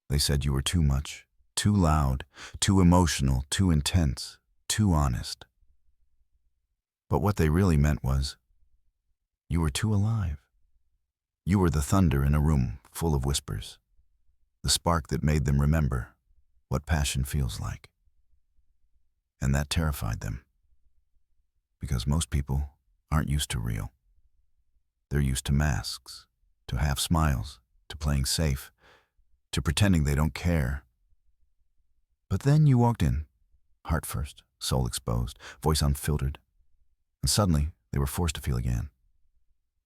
They said you were too much, too loud, too emotional, too intense, too honest. But what they really meant was, you were too alive. You were the thunder in a room full of whispers, the spark that made them remember what passion feels like. And that terrified them, because most people aren't used to real. They're used to masks, to half smiles, to playing safe, to pretending they don't care. But then you walked in, heart first, soul exposed, voice unfiltered, and suddenly they were forced to feel again.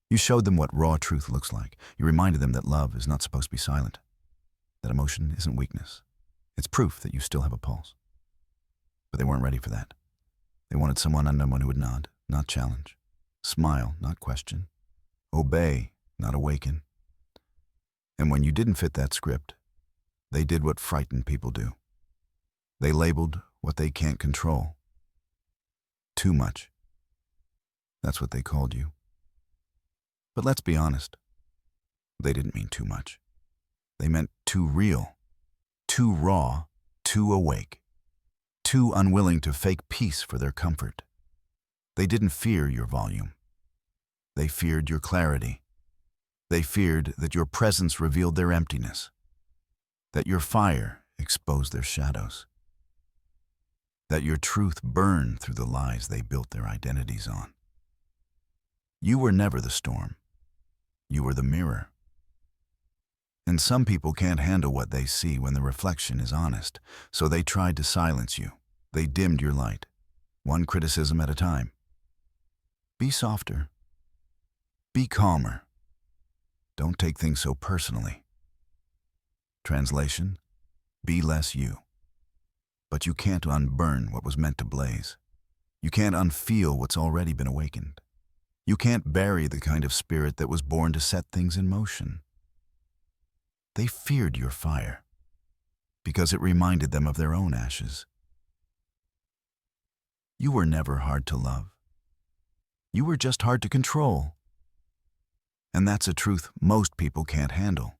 You showed them what raw truth looks like. You reminded them that love is not supposed to be silent, that emotion isn't weakness. It's proof that you still have a pulse. But they weren't ready for that. They wanted someone who would nod, not challenge, smile, not question, obey, not awaken. And when you didn't fit that script, they did what frightened people do. They labeled what they can't control. Too much. That's what they called you. But let's be honest. They didn't mean too much. They meant too real, too raw, too awake, too unwilling to fake peace for their comfort. They didn't fear your volume. They feared your clarity. They feared that your presence revealed their emptiness, that your fire exposed their shadows, that your truth burned through the lies they built their identities on. You were never the storm. You were the mirror. And some people can't handle what they see when the reflection is honest, so they tried to silence you. They dimmed your light, one criticism at a time. Be softer. Be calmer. Don't take things so personally. Translation: be less you. But you can't unburn what was meant to blaze. You can't unfeel what's already been awakened. You can't bury the kind of spirit that was born to set things in motion. They feared your fire because it reminded them of their own ashes. You were never hard to love. You were just hard to control. And that's a truth most people can't handle.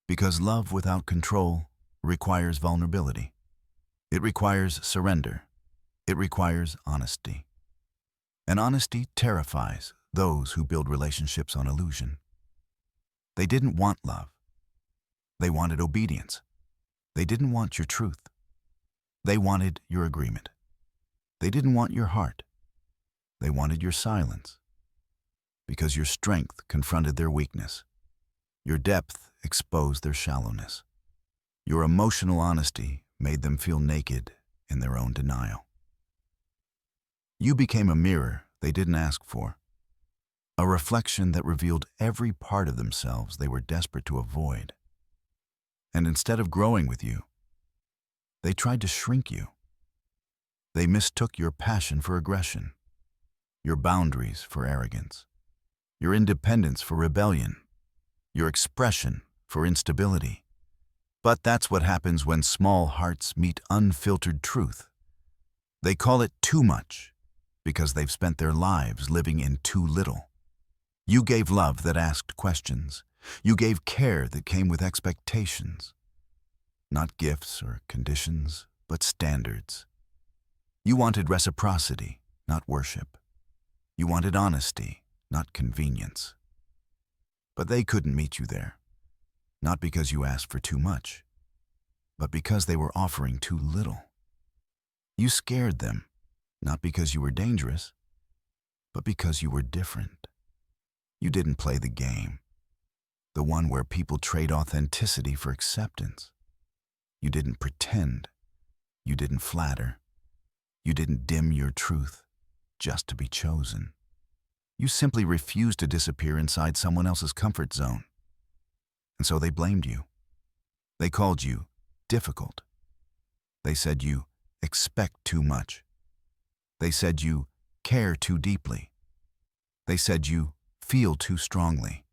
Because love without control requires vulnerability. It requires surrender. It requires honesty. And honesty terrifies those who build relationships on illusion. They didn't want love. They wanted obedience. They didn't want your truth. They wanted your agreement. They didn't want your heart. They wanted your silence. Because your strength confronted their weakness. Your depth exposed their shallowness. Your emotional honesty made them feel naked in their own denial. You became a mirror they didn't ask for. A reflection that revealed every part of themselves they were desperate to avoid. And instead of growing with you, they tried to shrink you. They mistook your passion for aggression, your boundaries for arrogance, your independence for rebellion, your expression for instability. But that's what happens when small hearts meet unfiltered truth. They call it too much because they've spent their lives living in too little. You gave love that asked questions. You gave care that came with expectations. Not gifts or conditions, but standards. You wanted reciprocity, not worship. You wanted honesty, not convenience. But they couldn't meet you there, not because you asked for too much, but because they were offering too little. You scared them, not because you were dangerous, but because you were different. You didn't play the game, the one where people trade authenticity for acceptance. You didn't pretend. You didn't flatter. You didn't dim your truth just to be chosen. You simply refused to disappear inside someone else's comfort zone. And so they blamed you. They called you difficult. They said you expect too much. They said you care too deeply. They said you feel too strongly.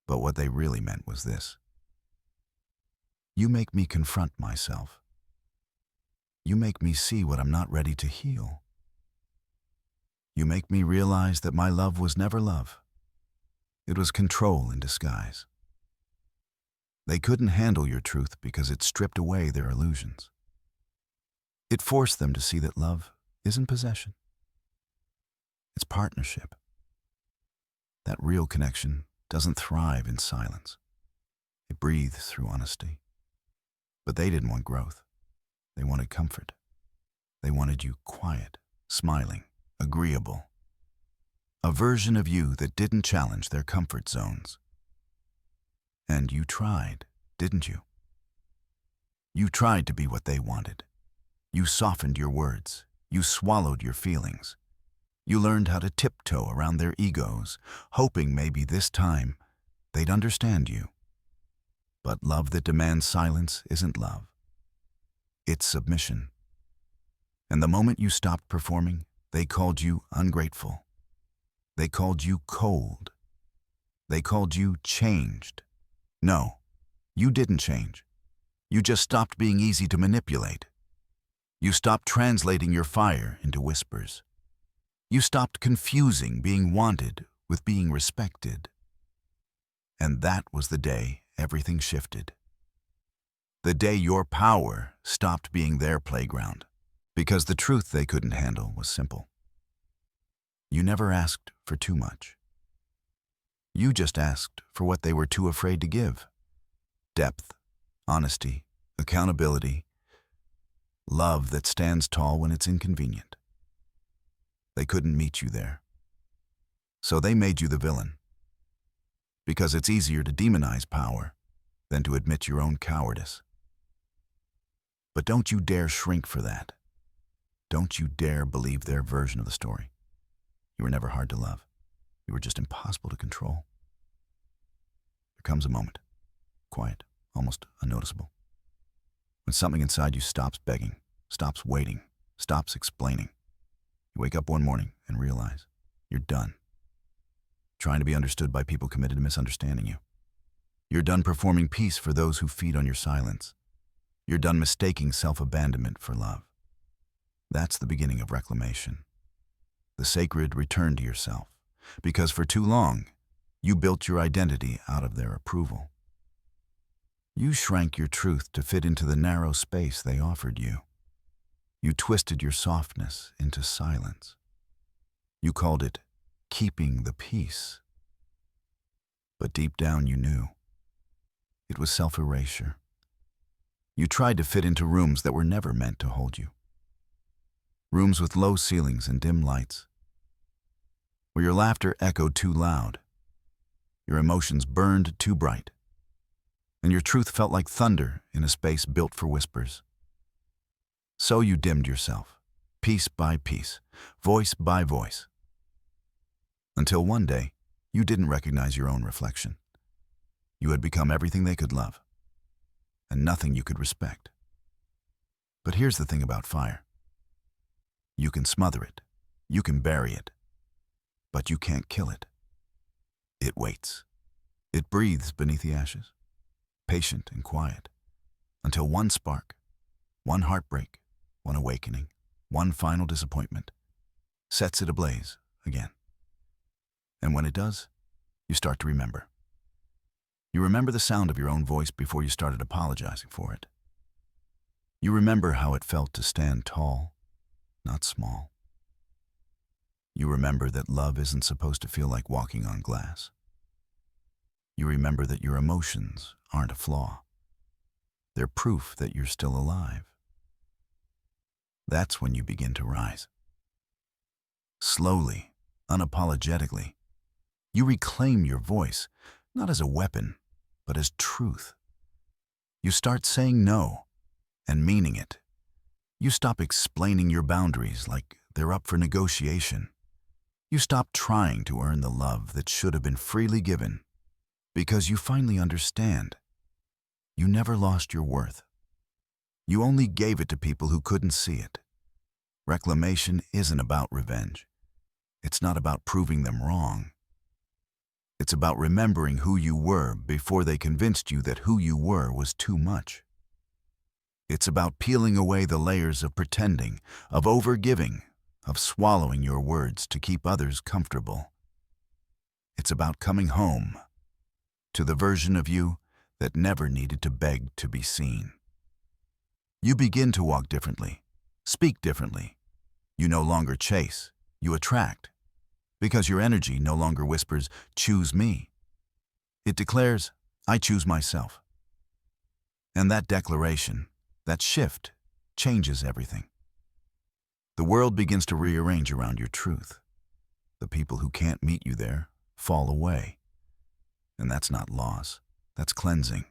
But what they really meant was this: you make me confront myself. You make me see what I'm not ready to heal. You make me realize that my love was never love. It was control in disguise. They couldn't handle your truth because it stripped away their illusions. It forced them to see that love isn't possession. It's partnership. That real connection doesn't thrive in silence. It breathes through honesty. But they didn't want growth. They wanted comfort. They wanted you quiet, smiling, agreeable. A version of you that didn't challenge their comfort zones. And you tried, didn't you? You tried to be what they wanted. You softened your words. You swallowed your feelings. You learned how to tiptoe around their egos, hoping maybe this time they'd understand you. But love that demands silence isn't love. It's submission. And the moment you stopped performing, they called you ungrateful. They called you cold. They called you changed. No, you didn't change. You just stopped being easy to manipulate. You stopped translating your fire into whispers. You stopped confusing being wanted with being respected. And that was the day everything shifted. The day your power stopped being their playground, because the truth they couldn't handle was simple. You never asked for too much. You just asked for what they were too afraid to give. Depth, honesty, accountability, love that stands tall when it's inconvenient. They couldn't meet you there. So they made you the villain. Because it's easier to demonize power than to admit your own cowardice. But don't you dare shrink for that. Don't you dare believe their version of the story. You were never hard to love. You were just impossible to control. There comes a moment, quiet, almost unnoticeable, when something inside you stops begging, stops waiting, stops explaining. You wake up one morning and realize you're done trying to be understood by people committed to misunderstanding you. You're done performing peace for those who feed on your silence. You're done mistaking self-abandonment for love. That's the beginning of reclamation. The sacred return to yourself, because for too long, you built your identity out of their approval. You shrank your truth to fit into the narrow space they offered you. You twisted your softness into silence. You called it keeping the peace. But deep down you knew. It was self-erasure. You tried to fit into rooms that were never meant to hold you. Rooms with low ceilings and dim lights, where your laughter echoed too loud, your emotions burned too bright, and your truth felt like thunder in a space built for whispers. So you dimmed yourself, piece by piece, voice by voice, until one day you didn't recognize your own reflection. You had become everything they could love, and nothing you could respect. But here's the thing about fire. You can smother it, you can bury it, but you can't kill it. It waits. It breathes beneath the ashes, patient and quiet, until one spark, one heartbreak, one awakening, one final disappointment sets it ablaze again. And when it does, you start to remember. You remember the sound of your own voice before you started apologizing for it. You remember how it felt to stand tall, not small. You remember that love isn't supposed to feel like walking on glass. You remember that your emotions aren't a flaw. They're proof that you're still alive. That's when you begin to rise. Slowly, unapologetically, you reclaim your voice, not as a weapon, but as truth. You start saying no and meaning it. You stop explaining your boundaries like they're up for negotiation. You stop trying to earn the love that should have been freely given, because you finally understand. You never lost your worth. You only gave it to people who couldn't see it. Reclamation isn't about revenge. It's not about proving them wrong. It's about remembering who you were before they convinced you that who you were was too much. It's about peeling away the layers of pretending, of overgiving, of swallowing your words to keep others comfortable. It's about coming home to the version of you that never needed to beg to be seen. You begin to walk differently, speak differently. You no longer chase, you attract, because your energy no longer whispers, "Choose me." It declares, "I choose myself." And that declaration, that shift, changes everything. The world begins to rearrange around your truth. The people who can't meet you there fall away. And that's not loss, that's cleansing.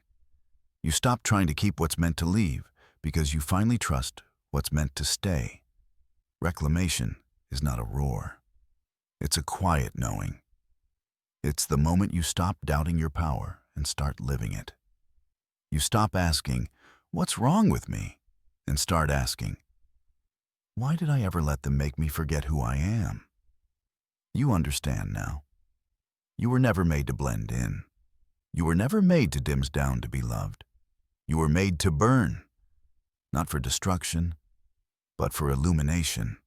You stop trying to keep what's meant to leave because you finally trust what's meant to stay. Reclamation is not a roar. It's a quiet knowing. It's the moment you stop doubting your power and start living it. You stop asking, "What's wrong with me?" and start asking, "Why did I ever let them make me forget who I am?" You understand now. You were never made to blend in. You were never made to dim down to be loved. You were made to burn, not for destruction, but for illumination.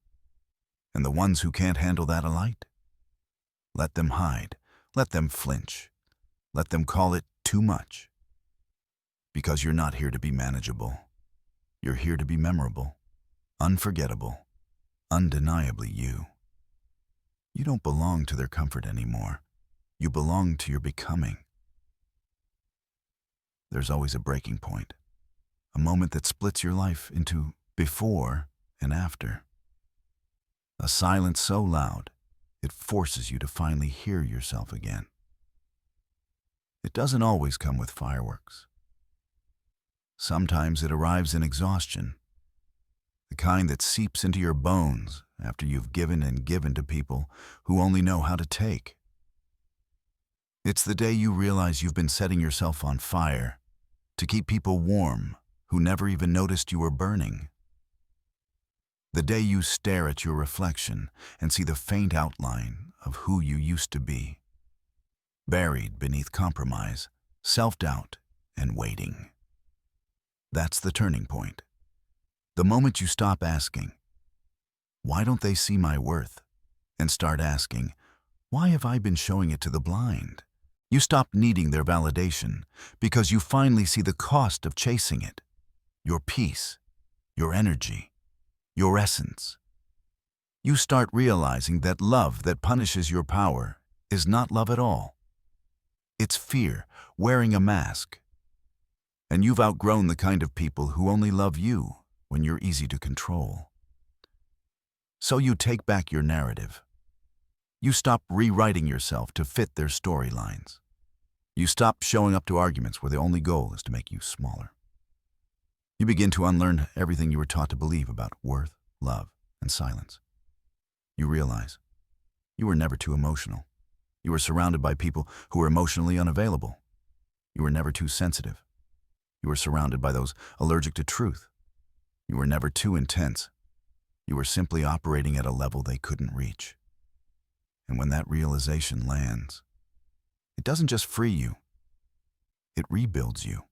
And the ones who can't handle that light, let them hide, let them flinch, let them call it too much. Because you're not here to be manageable. You're here to be memorable, unforgettable, undeniably you. You don't belong to their comfort anymore. You belong to your becoming. There's always a breaking point, a moment that splits your life into before and after. A silence so loud, it forces you to finally hear yourself again. It doesn't always come with fireworks. Sometimes it arrives in exhaustion, the kind that seeps into your bones after you've given and given to people who only know how to take. It's the day you realize you've been setting yourself on fire to keep people warm who never even noticed you were burning. The day you stare at your reflection and see the faint outline of who you used to be, buried beneath compromise, self-doubt, and waiting. That's the turning point. The moment you stop asking, "Why don't they see my worth?" and start asking, "Why have I been showing it to the blind?" You stop needing their validation because you finally see the cost of chasing it. Your peace, your energy, your essence. You start realizing that love that punishes your power is not love at all. It's fear wearing a mask. And you've outgrown the kind of people who only love you when you're easy to control. So you take back your narrative. You stop rewriting yourself to fit their storylines. You stop showing up to arguments where the only goal is to make you smaller. You begin to unlearn everything you were taught to believe about worth, love, and silence. You realize you were never too emotional. You were surrounded by people who were emotionally unavailable. You were never too sensitive. You were surrounded by those allergic to truth. You were never too intense. You were simply operating at a level they couldn't reach. And when that realization lands, it doesn't just free you, it rebuilds you.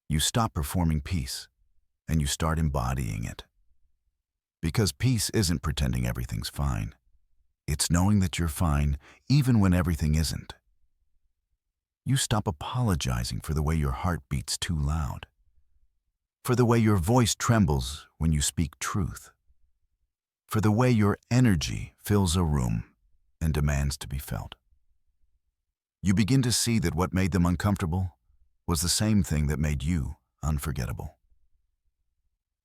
You stop performing peace, and you start embodying it. Because peace isn't pretending everything's fine. It's knowing that you're fine even when everything isn't. You stop apologizing for the way your heart beats too loud, for the way your voice trembles when you speak truth, for the way your energy fills a room and demands to be felt. You begin to see that what made them uncomfortable was the same thing that made you unforgettable.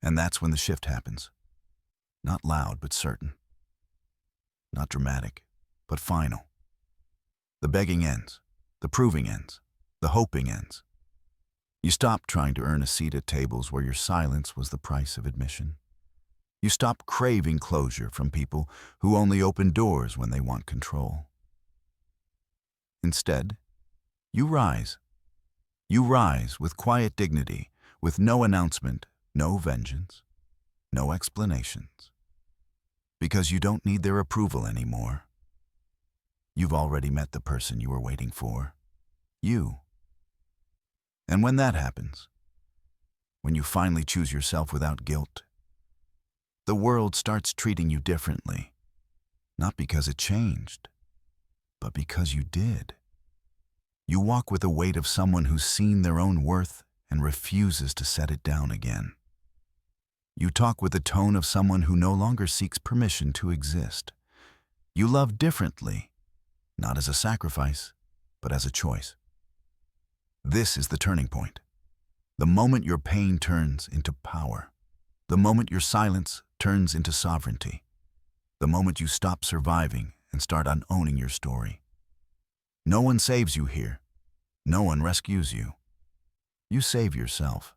And that's when the shift happens. Not loud, but certain. Not dramatic, but final. The begging ends. The proving ends. The hoping ends. You stop trying to earn a seat at tables where your silence was the price of admission. You stop craving closure from people who only open doors when they want control. Instead, you rise. You rise with quiet dignity, with no announcement, no vengeance, no explanations. Because you don't need their approval anymore. You've already met the person you were waiting for. You. And when that happens, when you finally choose yourself without guilt, the world starts treating you differently. Not because it changed, but because you did. You walk with the weight of someone who's seen their own worth and refuses to set it down again. You talk with the tone of someone who no longer seeks permission to exist. You love differently, not as a sacrifice, but as a choice. This is the turning point. The moment your pain turns into power. The moment your silence turns into sovereignty. The moment you stop surviving and start owning your story. No one saves you here. No one rescues you. You save yourself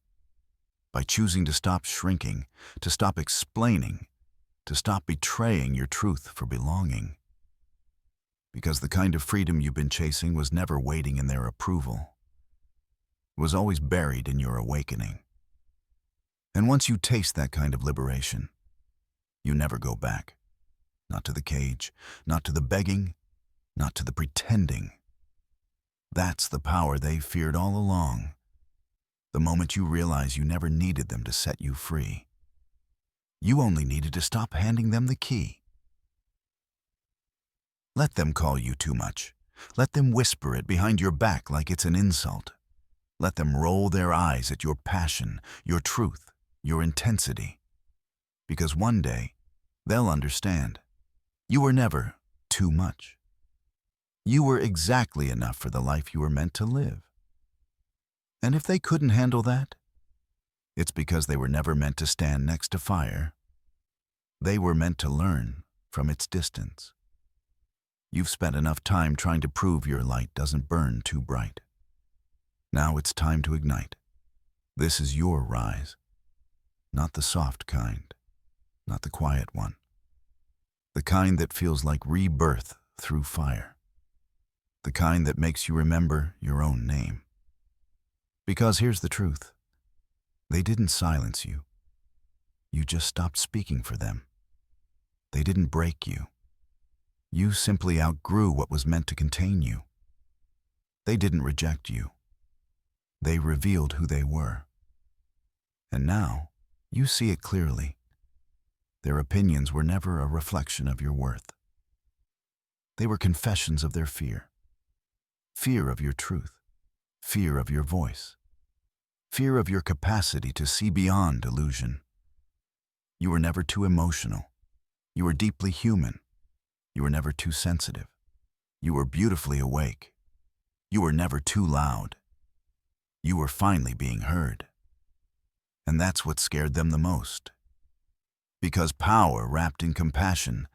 by choosing to stop shrinking, to stop explaining, to stop betraying your truth for belonging. Because the kind of freedom you've been chasing was never waiting in their approval. It was always buried in your awakening. And once you taste that kind of liberation, you never go back. Not to the cage, not to the begging, not to the pretending. That's the power they feared all along. The moment you realize you never needed them to set you free. You only needed to stop handing them the key. Let them call you too much. Let them whisper it behind your back like it's an insult. Let them roll their eyes at your passion, your truth, your intensity. Because one day, they'll understand. You were never too much. You were exactly enough for the life you were meant to live. And if they couldn't handle that, it's because they were never meant to stand next to fire. They were meant to learn from its distance. You've spent enough time trying to prove your light doesn't burn too bright. Now it's time to ignite. This is your rise. Not the soft kind, not the quiet one. The kind that feels like rebirth through fire. The kind that makes you remember your own name. Because here's the truth. They didn't silence you. You just stopped speaking for them. They didn't break you. You simply outgrew what was meant to contain you. They didn't reject you. They revealed who they were. And now, you see it clearly. Their opinions were never a reflection of your worth. They were confessions of their fear. Fear of your truth. Fear of your voice. Fear of your capacity to see beyond illusion. You were never too emotional. You were deeply human. You were never too sensitive. You were beautifully awake. You were never too loud. You were finally being heard. And that's what scared them the most. Because power wrapped in compassion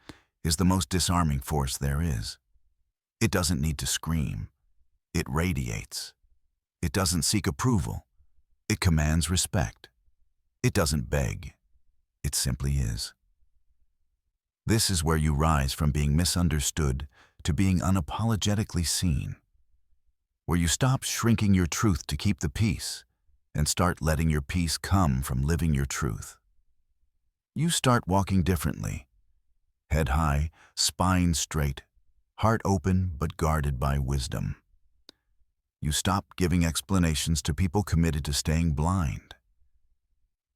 is the most disarming force there is. It doesn't need to scream. It radiates. It doesn't seek approval. It commands respect. It doesn't beg. It simply is. This is where you rise from being misunderstood to being unapologetically seen. Where you stop shrinking your truth to keep the peace and start letting your peace come from living your truth. You start walking differently. Head high, spine straight, heart open but guarded by wisdom. You stop giving explanations to people committed to staying blind.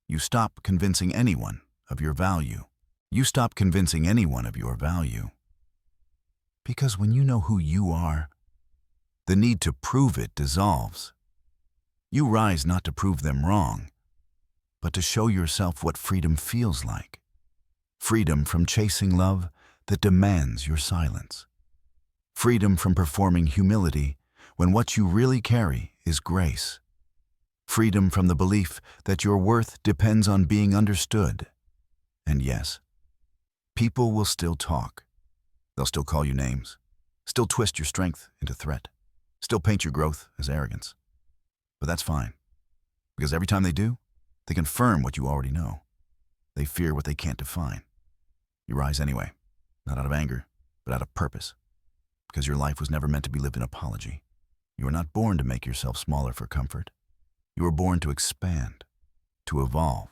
You stop convincing anyone of your value. You stop convincing anyone of your value. Because when you know who you are, the need to prove it dissolves. You rise not to prove them wrong, but to show yourself what freedom feels like. Freedom from chasing love that demands your silence. Freedom from performing humility when what you really carry is grace. Freedom from the belief that your worth depends on being understood. And yes, people will still talk. They'll still call you names, still twist your strength into threat, still paint your growth as arrogance. But that's fine, because every time they do, they confirm what you already know. They fear what they can't define. You rise anyway, not out of anger, but out of purpose, because your life was never meant to be lived in apology. You were not born to make yourself smaller for comfort. You were born to expand, to evolve,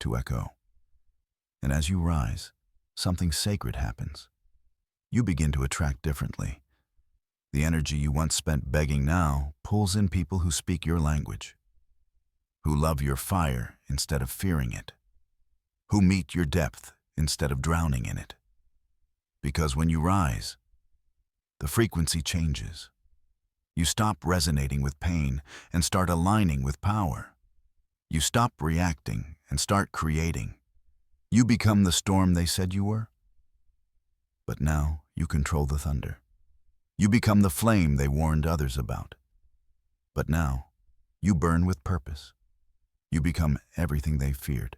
to echo. And as you rise, something sacred happens. You begin to attract differently. The energy you once spent begging now pulls in people who speak your language, who love your fire instead of fearing it, who meet your depth instead of drowning in it. Because when you rise, the frequency changes. You stop resonating with pain and start aligning with power. You stop reacting and start creating. You become the storm they said you were. But now you control the thunder. You become the flame they warned others about. But now you burn with purpose. You become everything they feared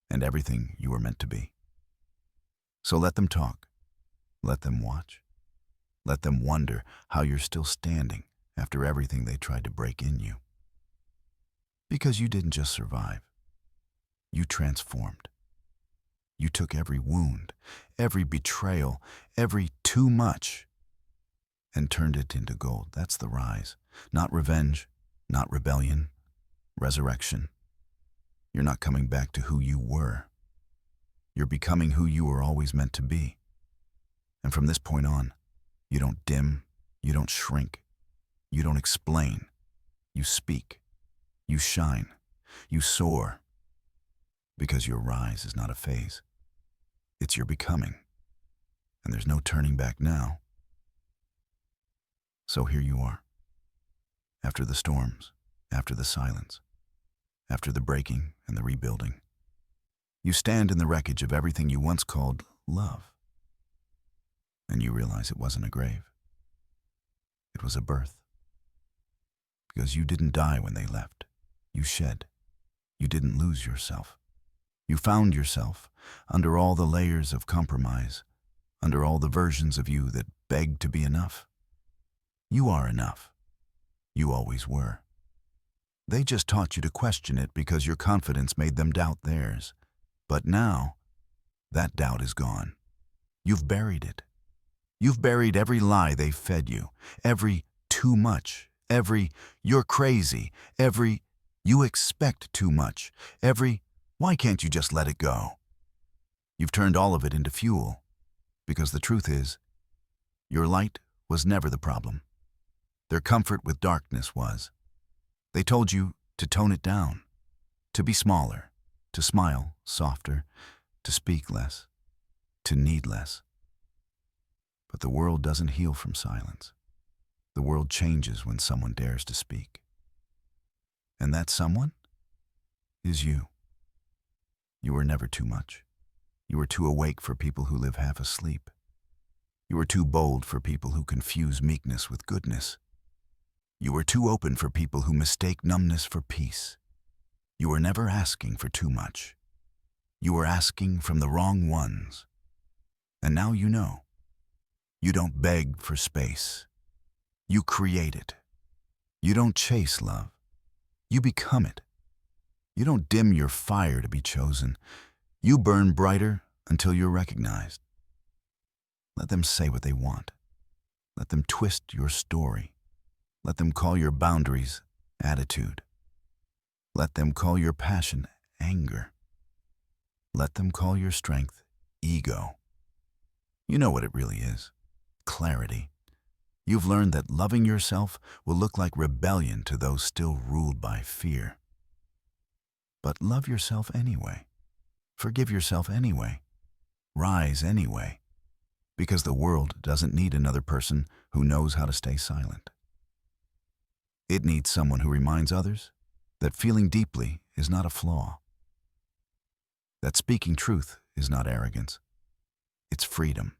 and everything you were meant to be. So let them talk. Let them watch. Let them wonder how you're still standing after everything they tried to break in you. Because you didn't just survive. You transformed. You took every wound, every betrayal, every too much, and turned it into gold. That's the rise. Not revenge, not rebellion, resurrection. You're not coming back to who you were. You're becoming who you were always meant to be. And from this point on, you don't dim, you don't shrink, you don't explain. You speak, you shine, you soar. Because your rise is not a phase. It's your becoming. And there's no turning back now. So here you are. After the storms, after the silence, after the breaking and the rebuilding, you stand in the wreckage of everything you once called love. And you realize it wasn't a grave. It was a birth. Because you didn't die when they left. You shed. You didn't lose yourself. You found yourself under all the layers of compromise, under all the versions of you that begged to be enough. You are enough. You always were. They just taught you to question it because your confidence made them doubt theirs. But now, that doubt is gone. You've buried it. You've buried every lie they fed you, every too much, every you're crazy, every you expect too much, every why can't you just let it go? You've turned all of it into fuel, because the truth is, your light was never the problem. Their comfort with darkness was. They told you to tone it down, to be smaller, to smile softer, to speak less, to need less. But the world doesn't heal from silence. The world changes when someone dares to speak. And that someone is you. You were never too much. You were too awake for people who live half asleep. You were too bold for people who confuse meekness with goodness. You were too open for people who mistake numbness for peace. You were never asking for too much. You were asking from the wrong ones. And now you know. You don't beg for space. You create it. You don't chase love. You become it. You don't dim your fire to be chosen. You burn brighter until you're recognized. Let them say what they want. Let them twist your story. Let them call your boundaries attitude. Let them call your passion anger. Let them call your strength ego. You know what it really is. Clarity. You've learned that loving yourself will look like rebellion to those still ruled by fear. But love yourself anyway. Forgive yourself anyway. Rise anyway. Because the world doesn't need another person who knows how to stay silent. It needs someone who reminds others that feeling deeply is not a flaw. That speaking truth is not arrogance. It's freedom.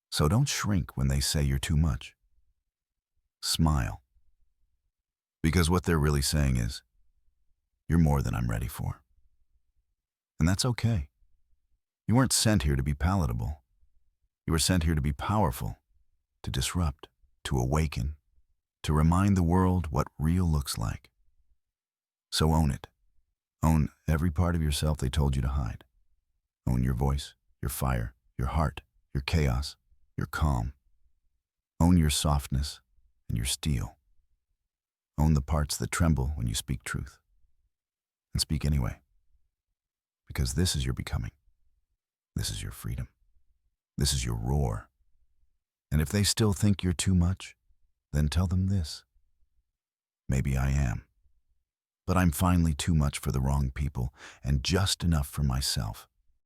So don't shrink when they say you're too much. Smile. Because what they're really saying is, you're more than I'm ready for. And that's okay. You weren't sent here to be palatable. You were sent here to be powerful, to disrupt, to awaken, to remind the world what real looks like. So own it. Own every part of yourself they told you to hide. Own your voice, your fire, your heart, your chaos, your calm. Own your softness and your steel. Own the parts that tremble when you speak truth. And speak anyway. Because this is your becoming. This is your freedom. This is your roar. And if they still think you're too much, then tell them this. Maybe I am. But I'm finally too much for the wrong people and just enough for myself.